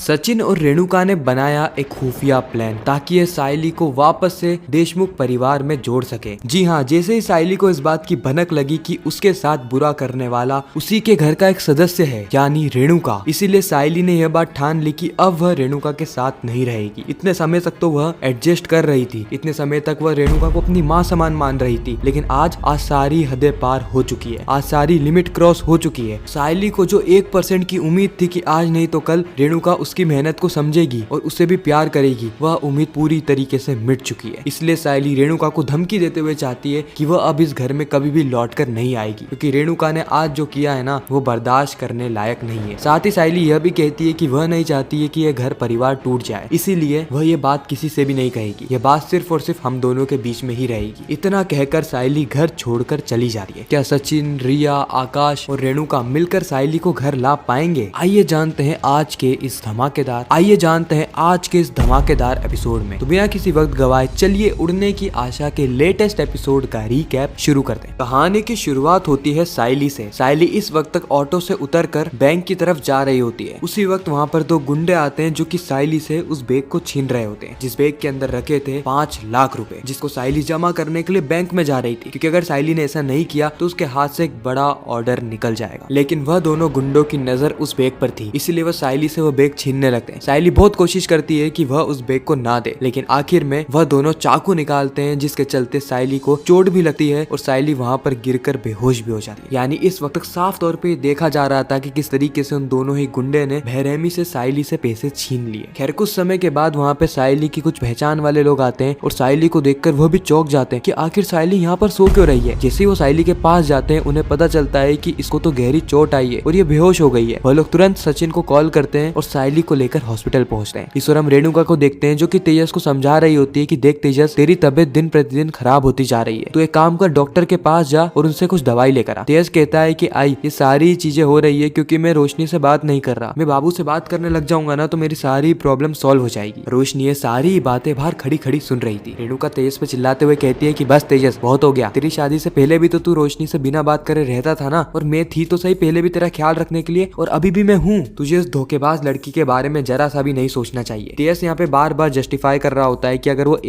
सचिन और रेणुका ने बनाया एक खुफिया प्लान ताकि ये सायली को वापस से देशमुख परिवार में जोड़ सके। जी हाँ, जैसे ही सायली को इस बात की भनक लगी कि उसके साथ बुरा करने वाला उसी के घर का एक सदस्य है यानी रेणुका, इसीलिए सायली ने यह बात ठान ली कि अब वह रेणुका के साथ नहीं रहेगी। इतने समय तक तो वह एडजस्ट कर रही थी, इतने समय तक वह रेणुका को अपनी माँ समान मान रही थी, लेकिन आज सारी हदें पार हो चुकी है, आज सारी लिमिट क्रॉस हो चुकी है। सायली को जो 1% की उम्मीद थी कि आज नहीं तो कल रेणुका उसकी मेहनत को समझेगी और उससे भी प्यार करेगी, वह उम्मीद पूरी तरीके से मिट चुकी है। इसलिए सायली रेणुका को धमकी देते हुए चाहती है कि वह अब इस घर में कभी भी लौट कर नहीं आएगी, क्योंकि रेणुका ने आज जो किया है ना वो बर्दाश्त करने लायक नहीं है। साथ ही सायली यह भी कहती है कि वह नहीं चाहती है कि यह घर परिवार टूट जाए, इसीलिए वह ये बात किसी से भी नहीं कहेगी, यह बात सिर्फ और सिर्फ हम दोनों के बीच में ही रहेगी। इतना कहकर सायली घर छोड़कर चली जा रही है। क्या सचिन, रिया, आकाश और रेणुका मिलकर सायली को घर ला पाएंगे? आइए जानते हैं आज के इस धमाकेदार एपिसोड में। तो बिना किसी वक्त गवाए चलिए उड़ने की आशा के लेटेस्ट एपिसोड का रीकैप शुरू करते हैं। कहानी की शुरुआत होती है सायली से। सायली इस वक्त तक ऑटो से उतरकर बैंक की तरफ जा रही होती है। उसी वक्त वहाँ पर 2 गुंडे आते हैं जो कि सायली से उस बैग को छीन रहे होते हैं, जिस बैग के अंदर रखे थे 5 लाख रुपए, जिसको सायली जमा करने के लिए बैंक में जा रही थी, क्योंकि अगर सायली ने ऐसा नहीं किया तो उसके हाथ से एक बड़ा ऑर्डर निकल जाएगा। लेकिन वह दोनों गुंडों की नजर उस बैग पर थी, इसीलिए वह सायली से वो बैग छीनने लगते हैं। सायली बहुत कोशिश करती है कि वह उस बैग को ना दे, लेकिन आखिर में वह दोनों चाकू निकालते हैं, जिसके चलते सायली को चोट भी लगती है और सायली वहाँ पर गिरकर बेहोश भी हो जाती है। यानी इस वक्त साफ तौर पे देखा जा रहा था कि किस तरीके से उन दोनों ही गुंडे ने बेरहमी से सायली से पैसे छीन लिए। खैर कुछ समय के बाद वहाँ पे सायली की कुछ पहचान वाले लोग आते हैं और सायली को देखकर वह भी चौंक जाते हैं कि आखिर सायली यहाँ पर सो क्यों रही है। जैसे ही वो सायली के पास जाते हैं उन्हें पता चलता है कि इसको तो गहरी चोट आई है और ये बेहोश हो गई है। वह लोग तुरंत सचिन को कॉल करते हैं और सायली को लेकर हॉस्पिटल पहुंचते हैं। इस ओर हम रेणुका को देखते हैं जो कि तेजस को समझा रही होती है कि देख तेजस, तेरी तबीयत दिन प्रतिदिन खराब होती जा रही है, तो एक काम कर, डॉक्टर के पास जा और उनसे कुछ दवाई लेकर आ। तेजस कहता है कि आई, ये सारी चीजें हो रही है क्योंकि मैं रोशनी से बात नहीं कर रहा। मैं बाबू से बात करने लग जाऊंगा ना तो मेरी सारी प्रॉब्लम सॉल्व हो जाएगी। रोशनी ये सारी बातें बाहर खड़ी खड़ी सुन रही थी। रेणुका तेजस पे चिल्लाते हुए कहती है कि बस तेजस, बहुत हो गया। तेरी शादी से पहले भी तो तू रोशनी से बिना बात करे रहता था ना, और मैं थी तो सही पहले भी तेरा ख्याल रखने के लिए, और अभी भी मैं हूँ। तुझे उस धोखेबाज लड़की के बारे में जरा सा भी नहीं सोचना चाहिए। तेजस यहाँ पे बार बार जस्टिफाई कर रहा होता है कि अगर वो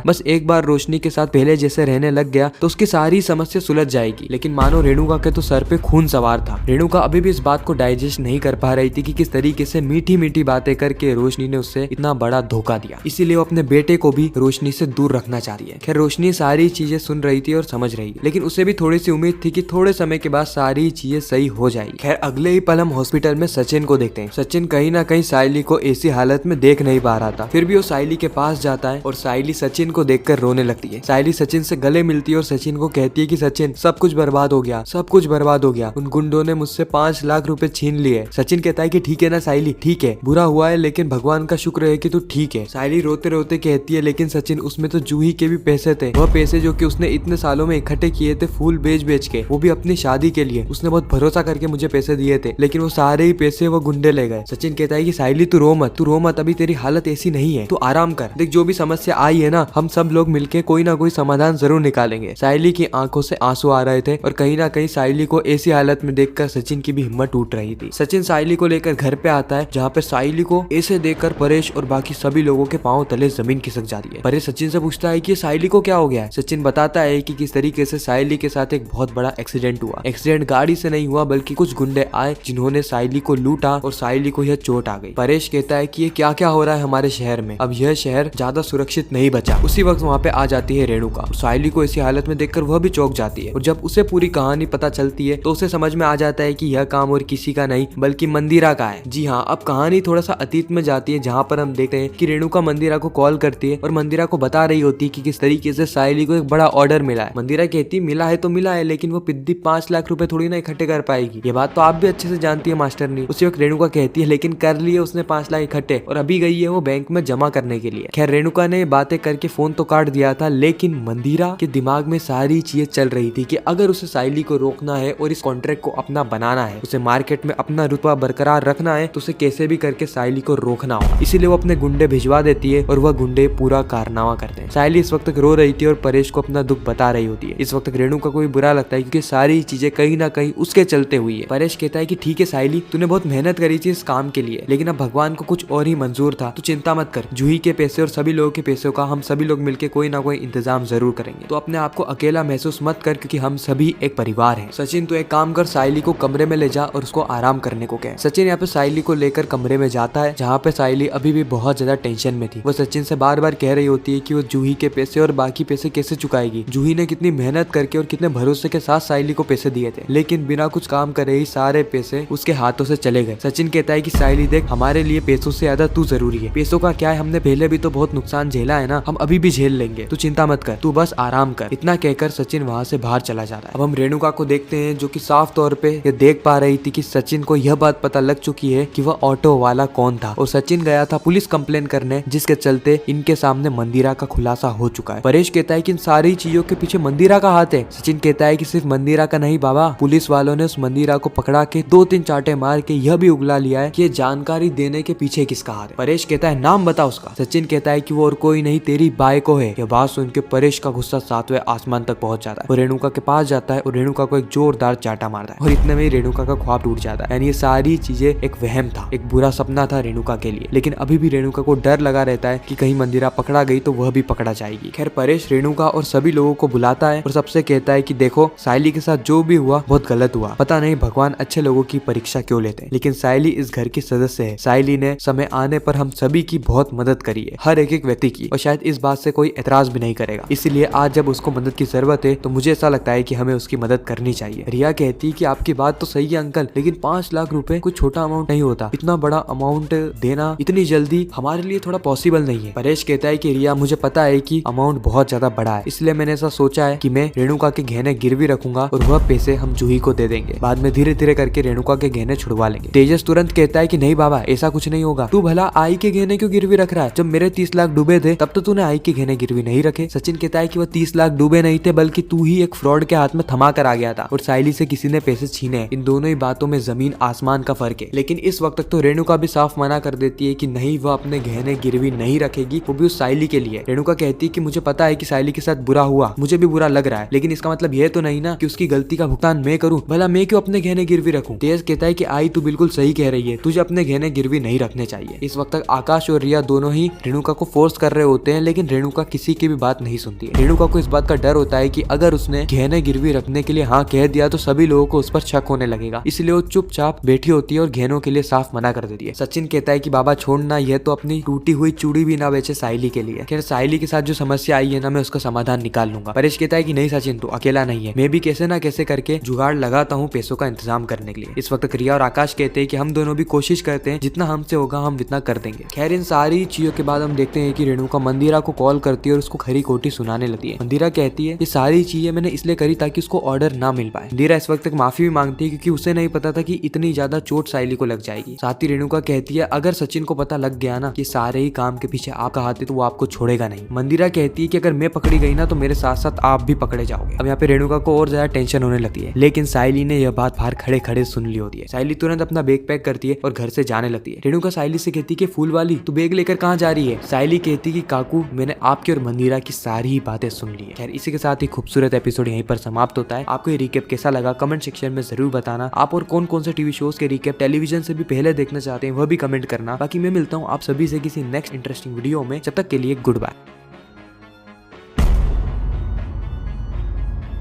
बस एक बार रोशनी के साथ पहले जैसे रहने लग गया तो उसकी सारी समस्या सुलझ जाएगी। लेकिन मानो रेणुका के तो सर पे खून सवार था। रेणुका अभी भी इस बात को डाइजेस्ट नहीं कर पा रही थी कि किस तरीके से मीठी मीठी बातें करके रोशनी ने उससे इतना बड़ा धोखा दिया, इसीलिए वो अपने बेटे को भी रोशनी से दूर रखना चाहती है। खैर रोशनी सारी चीजें सुन रही थी और समझ रही थी, लेकिन उसे भी थोड़ी सी उम्मीद थी कि थोड़े समय के बाद सारी चीजें सही हो जाएगी। खैर अगले ही पल हम हॉस्पिटल में सचिन को देखते हैं। सचिन कहीं ना कहीं सायली को ऐसी हालत में देख नहीं पा रहा था, फिर भी वो सायली के पास जाता है और सायली सचिन को देखकर रोने लगती है। सायली सचिन से गले मिलती है और सचिन को कहती है कि सचिन, सब कुछ बर्बाद हो गया, सब कुछ बर्बाद हो गया। उन गुंडों ने मुझसे 5 लाख रुपए छीन लिए। सचिन कहता है कि ठीक है ना सायली, ठीक है, बुरा हुआ है लेकिन भगवान का शुक्र है कि तू ठीक है। सायली रोते रोते कहती है लेकिन सचिन, उसमें तो जूही के भी पैसे थे, वह पैसे जो कि उसने इतने सालों में इकट्ठे किए थे फूल बेच बेच के, वो भी अपनी शादी के लिए। उसने बहुत भरोसा करके मुझे पैसे दिए थे, लेकिन वो सारे ही पैसे वो गुंडे ले गए। सचिन कहता है कि सायली तू रो मत, अभी तेरी हालत ऐसी नहीं है, तू आराम कर। देख जो भी समस्या आई है ना, हम सब लोग मिलके कोई ना कोई समाधान जरूर निकालेंगे। सायली की आंखों से आंसू आ रहे थे और कहीं ना कहीं सायली को ऐसी हालत में देखकर सचिन की भी हिम्मत टूट रही थी। सचिन सायली को लेकर घर पे आता है, जहाँ पे सायली को ऐसे देखकर परेश और बाकी सभी लोगों के पांव तले जमीन खिसक जाती है। परेश सचिन से पूछता है कि सायली को क्या हो गया है। सचिन बताता है कि किस तरीके से सायली के साथ एक बहुत बड़ा एक्सीडेंट हुआ। एक्सीडेंट गाड़ी से नहीं हुआ बल्कि कुछ गुंडे आए जिन्होंने सायली को लूटा और सायली को यह चोट आ गई। परेश कहता है कि ये क्या क्या हो रहा है हमारे शहर में, अब यह शहर ज्यादा सुरक्षित नहीं बचा। उसी वक्त वहाँ पे आ जाती है रेणुका। सायली को ऐसी हालत में देखकर वह भी चौंक जाती है और जब उसे पूरी कहानी पता चलती है तो उसे समझ में आ जाता है कि यह काम और किसी का नहीं बल्कि मंदिरा का है। जी हाँ, अब कहानी थोड़ा सा अतीत में जाती है, जहाँ पर हम देखते हैं कि रेणुका मंदिरा को कॉल करती है और मंदिरा को बता रही होती है कि किस तरीके से सायली को एक बड़ा ऑर्डर मिला है। मंदिरा कहती मिला है तो मिला है, लेकिन वो पिद्दी 5 लाख रुपए थोड़ी ना इकट्ठे कर पाएगी। ये बात तो आप भी अच्छे से जानती है मास्टरनी। उसी वक्त रेणुका कहती है लेकिन कर लिए उसने 5 लाख इकट्ठे और अभी गई है वो बैंक में जमा करने के लिए। खैर रेणुका ने बातें करके फोन तो काट दिया था, लेकिन मंदिरा के दिमाग में सारी चीजें चल रही थी कि अगर उसे सायली को रोकना है और इस कॉन्ट्रैक्ट को अपना बनाना है, उसे मार्केट में अपना रुतबा बरकरार रखना है, तो उसे कैसे भी करके सायली को रोकना होगा। इसीलिए वो अपने गुंडे भिजवा देती है और वह गुंडे पूरा कारनामा करते हैं। सायली इस वक्त रो रही थी और परेश को अपना दुख बता रही होती है। इस वक्त रेणुका को भी बुरा लगता है क्योंकि सारी चीजें कहीं ना कहीं उसके चलते हुई है। परेश कहता है कि ठीक है सायली, तूने बहुत मेहनत करी थी इस काम के लिए, लेकिन लेकिन अब भगवान को कुछ और ही मंजूर था। तो चिंता मत कर, जूही के पैसे और सभी लोगों के पैसों का हम सभी लोग मिलकर कोई ना कोई इंतजाम जरूर करेंगे। तो अपने आप को अकेला महसूस मत कर, क्योंकि हम सभी एक परिवार हैं। सचिन तो एक काम कर, साइली को कमरे में ले जा और उसको आराम करने को कहे। सचिन यहाँ पे साइली को लेकर कमरे में जाता है, जहाँ पे साइली अभी भी बहुत ज्यादा टेंशन में थी। वो सचिन से बार बार कह रही होती है कि वो जूही के पैसे और बाकी पैसे कैसे चुकाएगी। जूही ने कितनी मेहनत करके और कितने भरोसे के साथ साइली को पैसे दिए थे, लेकिन बिना कुछ काम करे ही सारे पैसे उसके हाथों से चले गए। सचिन कहता है कि साइली देख, हमारे लिए पैसों से ज्यादा तू जरूरी है। पैसों का क्या है, हमने पहले भी तो बहुत नुकसान झेला है ना, हम अभी भी झेल लेंगे, तू चिंता मत कर, तू बस आराम कर। इतना कहकर सचिन वहाँ से बाहर चला जाता है। अब हम रेणुका को देखते हैं, जो कि साफ तौर पे ये देख पा रही थी कि सचिन को यह बात पता लग चुकी है कि वह ऑटो वाला कौन था, और सचिन गया था पुलिस कंप्लेन करने, जिसके चलते इनके सामने मंदिरा का खुलासा हो चुका है। परेश कहता है कि इन सारी चीजों के पीछे मंदिरा का हाथ है। सचिन कहता है कि सिर्फ मंदिरा का नहीं बाबा, पुलिस वालों ने उस मंदिरा को पकड़ा के 2-3 चांटे मार के यह भी उगला लिया है कि ये जानकारी देने के पीछे किसका हाथ है। परेश कहता है नाम बता उसका। सचिन कहता है कि वो और कोई नहीं, तेरी बाई को है। यह बात सुन के परेश का गुस्सा 7वें आसमान तक पहुंच जाता है। वो रेणुका के पास जाता है और रेणुका को एक जोरदार चाटा मारता है, और इतने में ही रेणुका का ख्वाब टूट जाता है। यानी ये सारी चीजें एक वहम था, एक बुरा सपना था रेणुका के लिए। लेकिन अभी भी रेणुका को डर लगा रहता है कि कहीं मंदिरा पकड़ा गई तो वह भी पकड़ा जाएगी। खैर परेश रेणुका और सभी लोगों को बुलाता है और सबसे कहता है कि देखो, साइली के साथ जो भी हुआ बहुत गलत हुआ। पता नहीं भगवान अच्छे लोगों की परीक्षा क्यों लेते हैं, लेकिन साइली इस घर की सदस्य है। साइली ने समय आने पर हम सभी की बहुत मदद करी है, हर एक व्यक्ति की, और शायद इस बात से कोई एतराज भी नहीं करेगा। इसलिए आज जब उसको मदद की जरूरत है तो मुझे ऐसा लगता है कि हमें उसकी मदद करनी चाहिए। रिया कहती है कि आपकी बात तो सही है अंकल, लेकिन 5 लाख रुपए कोई छोटा अमाउंट नहीं होता। इतना बड़ा अमाउंट देना इतनी जल्दी हमारे लिए थोड़ा पॉसिबल नहीं है। परेश कहता है कि रिया, मुझे पता है कि अमाउंट बहुत ज्यादा बड़ा है, इसलिए मैंने ऐसा सोचा है कि मैं रेणुका के गहने गिरवी रखूंगा और वह पैसे हम जूही को दे देंगे। बाद में धीरे धीरे करके रेणुका के गहने छुड़वा लेंगे। तेजस तुरंत कहता है कि नहीं बाबा, ऐसा कुछ नहीं होगा। तू भला आई के गहने क्यों गिरवी रख रहा है? जब मेरे 30 लाख डूबे थे तब तो तूने आई के गहने गिरवी नहीं रखे। सचिन कहता है कि वह 30 लाख डूबे नहीं थे, बल्कि तू ही एक फ्रॉड के हाथ में थमा कर आ गया था और साइली से किसी ने पैसे छीने। इन दोनों ही बातों में जमीन आसमान का फर्क है। लेकिन इस वक्त तक तो रेणुका भी साफ मना कर देती है कि नहीं, वह अपने गहने गिरवी नहीं रखेगी, वो भी उस साइली के लिए। रेणुका कहती है कि मुझे पता है कि साइली के साथ बुरा हुआ, मुझे भी बुरा लग रहा है, लेकिन इसका मतलब यह तो नहीं ना कि उसकी गलती का भुगतान मैं करूं। भला मैं क्यों अपने गहने गिरवी रखूं? तेज कहता है कि आई तू बिल्कुल सही कह रही है, तुझे अपने गहने गिरवी नहीं रखने चाहिए। इस वक्त तक आकाश और रिया दोनों ही रेणुका को फोर्स कर रहे होते हैं, लेकिन रेणुका किसी की भी बात नहीं सुनती है। रेणुका को इस बात का डर होता है कि अगर उसने गहने गिरवी रखने के लिए हाँ कह दिया तो सभी लोगों को उस पर शक होने लगेगा, इसलिए वो चुपचाप बैठी होती है और गहनों के लिए साफ मना कर देती है। सचिन कहता है कि बाबा छोड़ना, यह तो अपनी टूटी हुई चूड़ी भी ना बेचे साइली के लिए। खैर साइली के साथ जो समस्या आई है ना, मैं उसका समाधान निकाल लूंगा। परेश कहता है कि नहीं सचिन, तू अकेला नहीं है, मैं भी कैसे ना कैसे करके जुगाड़ लगाता हूँ पैसों का इंतजाम करने के लिए। इस वक्त रिया और आकाश कहते हैं कि हम दोनों भी कोशिश करते हैं, जितना हमसे होगा हम इतना कर देंगे। खैर इन सारी चीजों के बाद हम देखते हैं कि रेणुका मंदिरा को कॉल करती है और उसको खरी खोटी सुनाने लगती है। मंदिरा कहती है ये सारी चीजें मैंने इसलिए करी ताकि उसको ऑर्डर ना मिल पाए। मंदिरा इस वक्त तक माफी भी मांगती है क्योंकि उसे नहीं पता था कि इतनी ज्यादा चोट साइली को लग जाएगी। साथ ही रेणुका कहती है अगर सचिन को पता लग गया ना कि सारे ही काम के पीछे आपका हाथ है तो वो आपको छोड़ेगा नहीं। मंदिरा कहती है कि अगर मैं पकड़ी गई ना तो मेरे साथ साथ आप भी पकड़े जाओगे। अब यहाँ पे रेणुका को और ज्यादा टेंशन होने लगती है, लेकिन साइली ने यह बात बाहर खड़े खड़े सुन ली होती है। साइली तुरंत अपना बैग पैक करती है और घर से जाने लगती है। रेणुका साइली से कहती है कि फूल वाली तू बैग लेकर कहाँ जा रही है? साइली कहती है कि काकू मैंने आपकी और मंदिरा की सारी ही बातें सुन ली है। खैर इसी के साथ ही खूबसूरत एपिसोड यहीं पर समाप्त होता है। आपको ये रिकैप कैसा लगा कमेंट सेक्शन में जरूर बताना। आप और कौन कौन से टीवी शोज के रिकैप टेलीविजन से भी पहले देखना चाहते हैं वह भी कमेंट करना। बाकी मैं मिलता हूँ आप सभी से किसी नेक्स्ट इंटरेस्टिंग वीडियो में, जब तक के लिए गुड बाय।